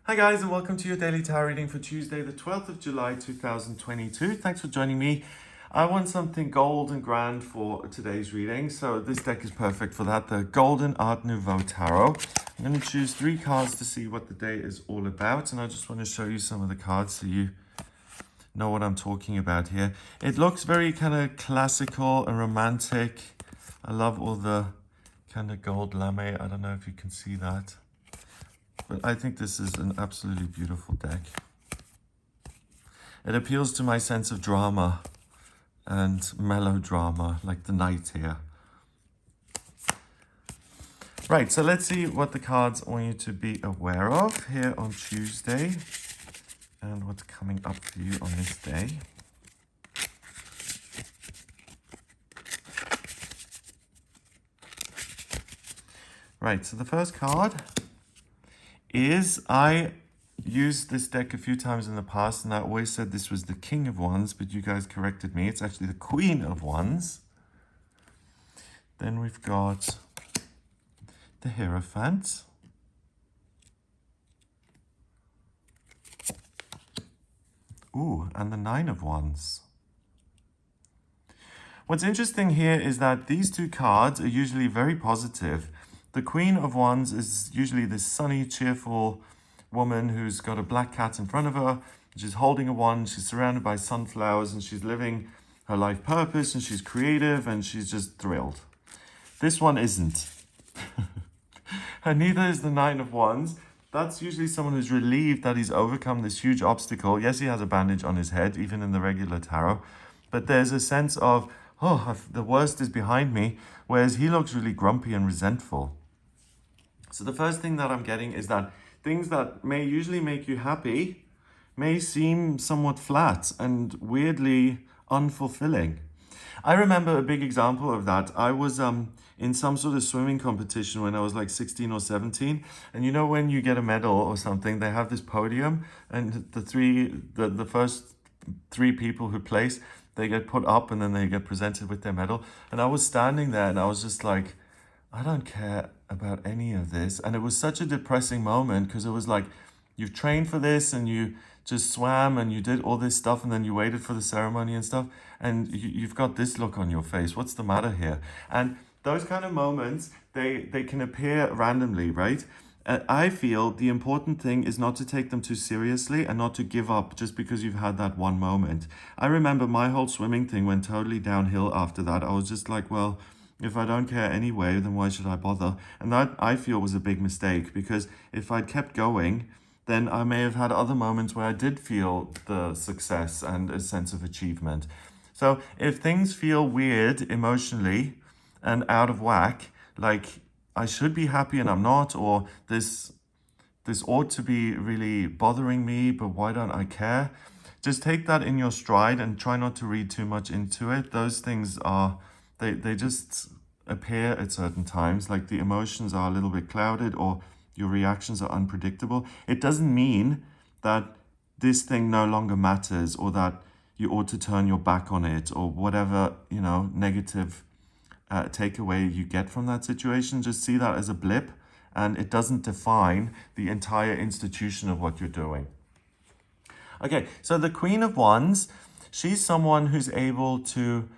Hi guys, and welcome to your daily tarot reading for Tuesday the 12th of July 2022. Thanks for joining me. I want something gold and grand for today's reading, so this deck is perfect for that, the Golden Art Nouveau Tarot. I'm going to choose 3 cards to see what the day is all about, and I just want to show you some of the cards so you know what I'm talking about here. It looks very kind of classical and romantic. I love all the kind of gold lame. I don't know if you can see that. But I think this is an absolutely beautiful deck. It appeals to my sense of drama and melodrama, like the night here. Right, so let's see what the cards want you to be aware of here on Tuesday and what's coming up for you on this day. Right, so the first card is, I used this deck a few times in the past and I always said this was the King of Wands, but you guys corrected me. It's actually the Queen of Wands. Then we've got the Hierophant. Ooh, and the Nine of Wands. What's interesting here is that these 2 cards are usually very positive. The Queen of Wands is usually this sunny, cheerful woman who's got a black cat in front of her. She's holding a wand, she's surrounded by sunflowers, and she's living her life purpose, and she's creative, and she's just thrilled. This one isn't. And neither is the Nine of Wands. That's usually someone who's relieved that he's overcome this huge obstacle. Yes, he has a bandage on his head, even in the regular tarot. But there's a sense of, oh, the worst is behind me, whereas he looks really grumpy and resentful. So the first thing that I'm getting is that things that may usually make you happy may seem somewhat flat and weirdly unfulfilling. I remember a big example of that. I was in some sort of swimming competition when I was like 16 or 17. And you know when you get a medal or something, they have this podium and the first 3 people who place, they get put up and then they get presented with their medal. And I was standing there and I was just like, I don't care about any of this. And it was such a depressing moment because it was like, you've trained for this and you just swam and you did all this stuff and then you waited for the ceremony and stuff. And you've got this look on your face. What's the matter here? And those kind of moments, they can appear randomly, right? I feel the important thing is not to take them too seriously and not to give up just because you've had that one moment. I remember my whole swimming thing went totally downhill after that. I was just like, well, if I don't care anyway, then why should I bother? And that, I feel, was a big mistake, because if I'd kept going, then I may have had other moments where I did feel the success and a sense of achievement. So if things feel weird emotionally and out of whack, like I should be happy and I'm not, or this ought to be really bothering me, but why don't I care? Just take that in your stride and try not to read too much into it. Those things are, they just appear at certain times, like the emotions are a little bit clouded or your reactions are unpredictable. It doesn't mean that this thing no longer matters or that you ought to turn your back on it or whatever, negative takeaway you get from that situation. Just see that as a blip, and it doesn't define the entire institution of what you're doing. Okay, so the Queen of Wands, she's someone who's able to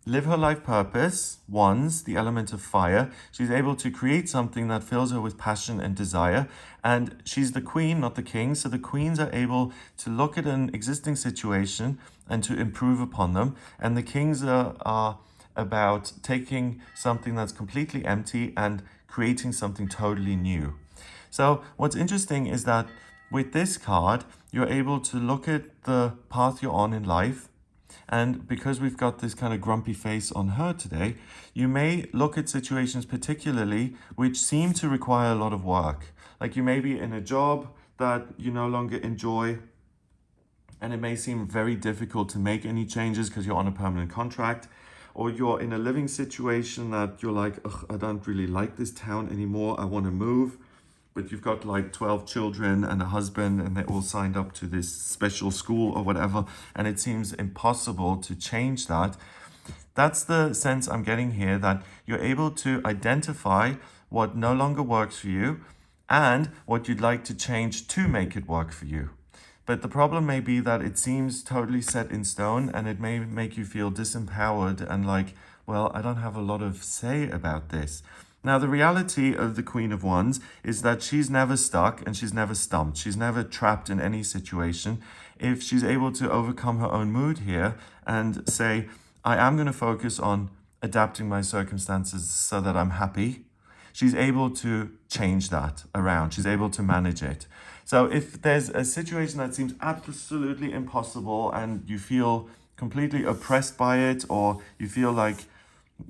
live her life purpose, Wands, the element of fire. She's able to create something that fills her with passion and desire. And she's the queen, not the king. So the queens are able to look at an existing situation and to improve upon them. And the kings are about taking something that's completely empty and creating something totally new. So what's interesting is that with this card, you're able to look at the path you're on in life. And because we've got this kind of grumpy face on her today, you may look at situations particularly which seem to require a lot of work. Like you may be in a job that you no longer enjoy, and it may seem very difficult to make any changes because you're on a permanent contract. Or you're in a living situation that you're like, ugh, I don't really like this town anymore, I want to move. But you've got like 12 children and a husband and they're all signed up to this special school or whatever, and it seems impossible to change that. That's the sense I'm getting here, that you're able to identify what no longer works for you and what you'd like to change to make it work for you. But the problem may be that it seems totally set in stone, and it may make you feel disempowered and like, well, I don't have a lot of say about this. Now, the reality of the Queen of Wands is that she's never stuck and she's never stumped. She's never trapped in any situation. If she's able to overcome her own mood here and say, I am going to focus on adapting my circumstances so that I'm happy, she's able to change that around. She's able to manage it. So if there's a situation that seems absolutely impossible and you feel completely oppressed by it, or you feel like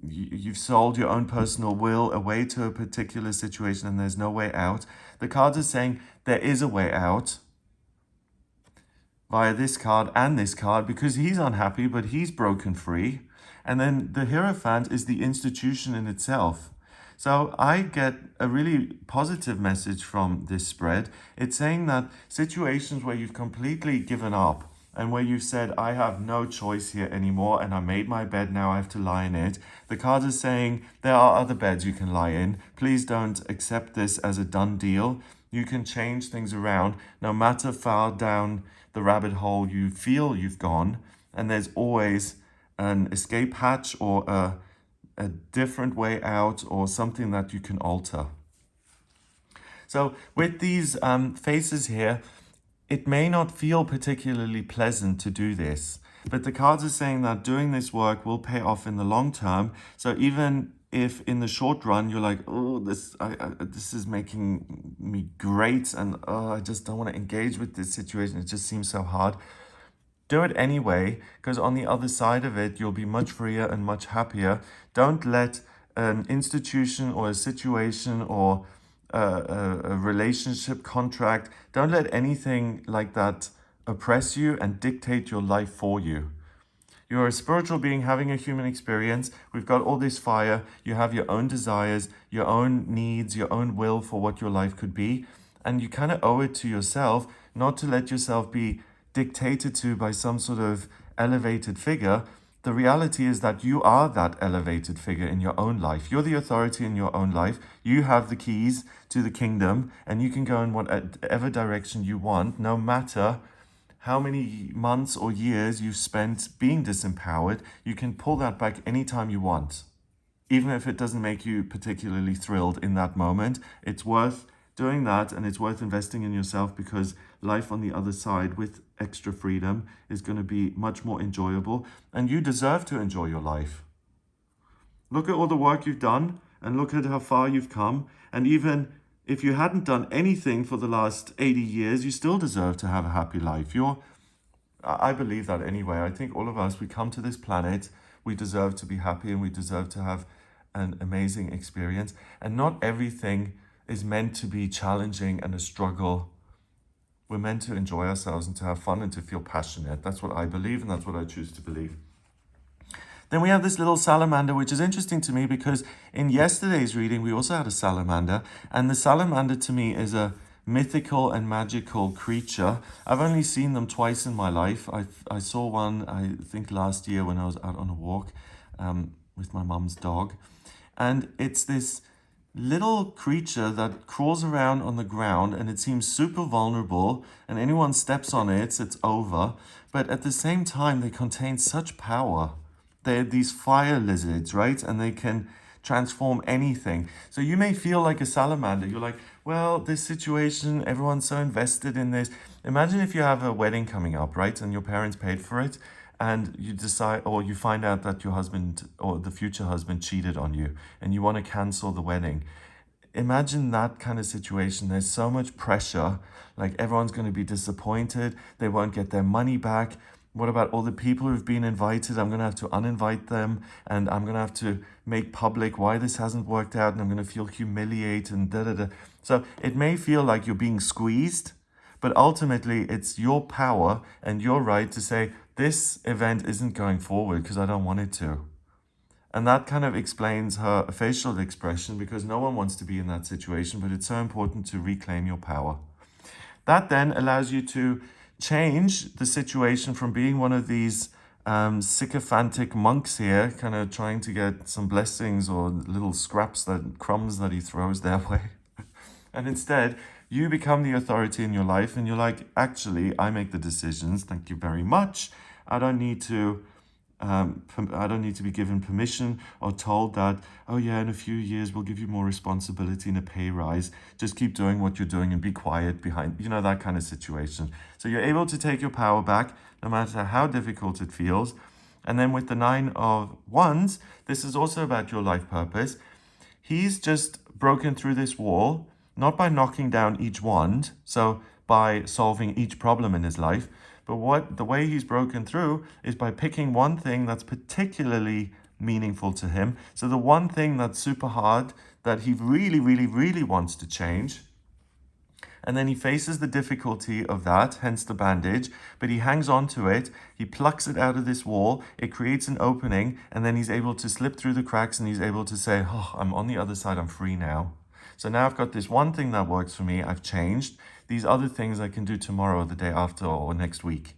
you've sold your own personal will away to a particular situation and there's no way out, the cards are saying there is a way out via this card and this card, because he's unhappy, but he's broken free. And then the Hierophant is the institution in itself. So I get a really positive message from this spread. It's saying that situations where you've completely given up and where you've said, I have no choice here anymore and I made my bed, now I have to lie in it. The cards are saying there are other beds you can lie in. Please don't accept this as a done deal. You can change things around no matter far down the rabbit hole you feel you've gone. And there's always an escape hatch or a different way out or something that you can alter. So with these faces here, it may not feel particularly pleasant to do this, but the cards are saying that doing this work will pay off in the long term. So even if in the short run you're like, oh, this is making me great and I just don't want to engage with this situation, it just seems so hard, do it anyway, because on the other side of it, you'll be much freer and much happier. Don't let an institution or a situation or a relationship contract, don't let anything like that oppress you and dictate your life for you. You're a spiritual being having a human experience. We've got all this fire. You have your own desires, your own needs, your own will for what your life could be. And you kind of owe it to yourself not to let yourself be dictated to by some sort of elevated figure. The reality is that you are that elevated figure in your own life. You're the authority in your own life. You have the keys to the kingdom, and you can go in whatever direction you want, no matter how many months or years you've spent being disempowered. You can pull that back anytime you want. Even if it doesn't make you particularly thrilled in that moment, it's worth doing that, and it's worth investing in yourself, because life on the other side with extra freedom is going to be much more enjoyable, and you deserve to enjoy your life. Look at all the work you've done and look at how far you've come, and even if you hadn't done anything for the last 80 years, you still deserve to have a happy life. I believe that anyway. I think all of us, we come to this planet, we deserve to be happy and we deserve to have an amazing experience, and not everything is meant to be challenging and a struggle. We're meant to enjoy ourselves and to have fun and to feel passionate. That's what I believe, and that's what I choose to believe. Then we have this little salamander, which is interesting to me because in yesterday's reading, we also had a salamander. And the salamander to me is a mythical and magical creature. I've only seen them twice in my life. I saw one, I think last year when I was out on a walk with my mum's dog. And it's this little creature that crawls around on the ground, and it seems super vulnerable, and anyone steps on it, it's over. But at the same time, they contain such power. They're these fire lizards, right? And they can transform anything. So you may feel like a salamander. You're like, well, this situation, everyone's so invested in this. Imagine if you have a wedding coming up, right? And your parents paid for it, and you decide, or you find out that your husband or the future husband cheated on you and you want to cancel the wedding. Imagine that kind of situation. There's so much pressure, like everyone's going to be disappointed. They won't get their money back. What about all the people who've been invited? I'm going to have to uninvite them, and I'm going to have to make public why this hasn't worked out, and I'm going to feel humiliated and da-da-da. So it may feel like you're being squeezed, but ultimately it's your power and your right to say, this event isn't going forward because I don't want it to. And that kind of explains her facial expression, because no one wants to be in that situation, but it's so important to reclaim your power. That then allows you to change the situation from being one of these sycophantic monks here, kind of trying to get some blessings or little scraps, crumbs that he throws their way. And instead, you become the authority in your life and you're like, actually, I make the decisions. Thank you very much. I don't need to I don't need to be given permission or told that, oh yeah, in a few years we'll give you more responsibility and a pay rise. Just keep doing what you're doing and be quiet behind, that kind of situation. So you're able to take your power back no matter how difficult it feels. And then with the 9 of Wands, this is also about your life purpose. He's just broken through this wall, not by knocking down each wand, so by solving each problem in his life, but the way he's broken through is by picking one thing that's particularly meaningful to him. So the one thing that's super hard that he really, really, really wants to change. And then he faces the difficulty of that, hence the bandage, but he hangs on to it, he plucks it out of this wall, it creates an opening, and then he's able to slip through the cracks and he's able to say, oh, I'm on the other side, I'm free now. So now I've got this one thing that works for me, I've changed. These other things I can do tomorrow or the day after or next week.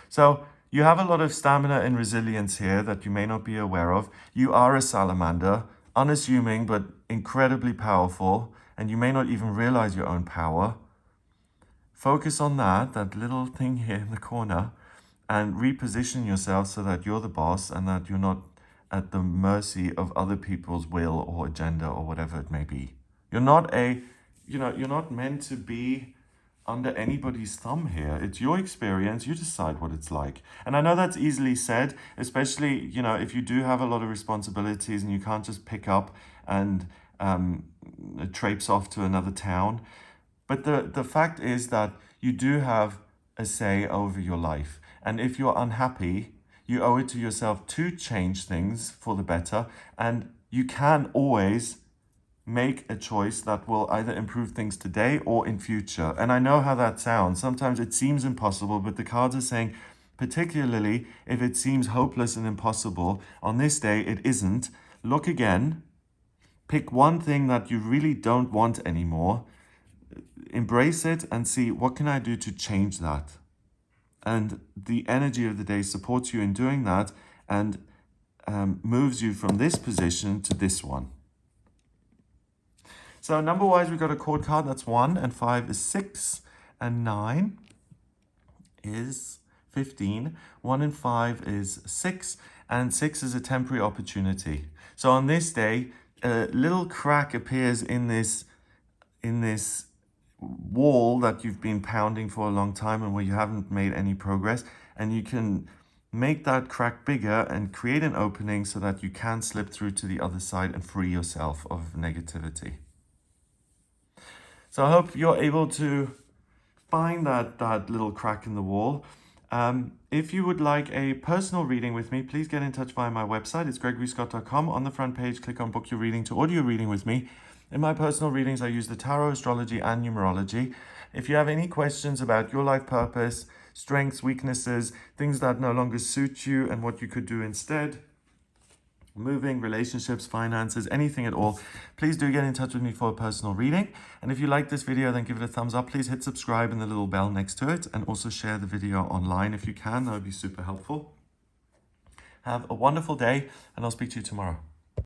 So you have a lot of stamina and resilience here that you may not be aware of. You are a salamander, unassuming but incredibly powerful, and you may not even realize your own power. Focus on that little thing here in the corner, and reposition yourself so that you're the boss and that you're not at the mercy of other people's will or agenda or whatever it may be. You're not you're not meant to be under anybody's thumb here. It's your experience. You decide what it's like. And I know that's easily said, especially, if you do have a lot of responsibilities and you can't just pick up and traipse off to another town. But the fact is that you do have a say over your life. And if you're unhappy, you owe it to yourself to change things for the better. And you can always make a choice that will either improve things today or in future. And I know how that sounds. Sometimes it seems impossible, but the cards are saying, particularly if it seems hopeless and impossible, on this day it isn't. Look again. Pick one thing that you really don't want anymore. Embrace it and see, what can I do to change that? And the energy of the day supports you in doing that and moves you from this position to this one. So number-wise, we've got a chord card, that's 1, and 5 is 6, and 9 is 15. 1 and 5 is 6, and 6 is a temporary opportunity. So on this day, a little crack appears in this wall that you've been pounding for a long time and where you haven't made any progress, and you can make that crack bigger and create an opening so that you can slip through to the other side and free yourself of negativity. So I hope you're able to find that little crack in the wall. If you would like a personal reading with me, please get in touch via my website. It's gregoryscott.com. On the front page, click on Book Your Reading to order your reading with me. In my personal readings, I use the tarot, astrology, and numerology. If you have any questions about your life purpose, strengths, weaknesses, things that no longer suit you and what you could do instead, moving, relationships, finances, anything at all, please do get in touch with me for a personal reading. And if you like this video, then give it a thumbs up. Please hit subscribe and the little bell next to it, and also share the video online if you can. That would be super helpful. Have a wonderful day, and I'll speak to you tomorrow.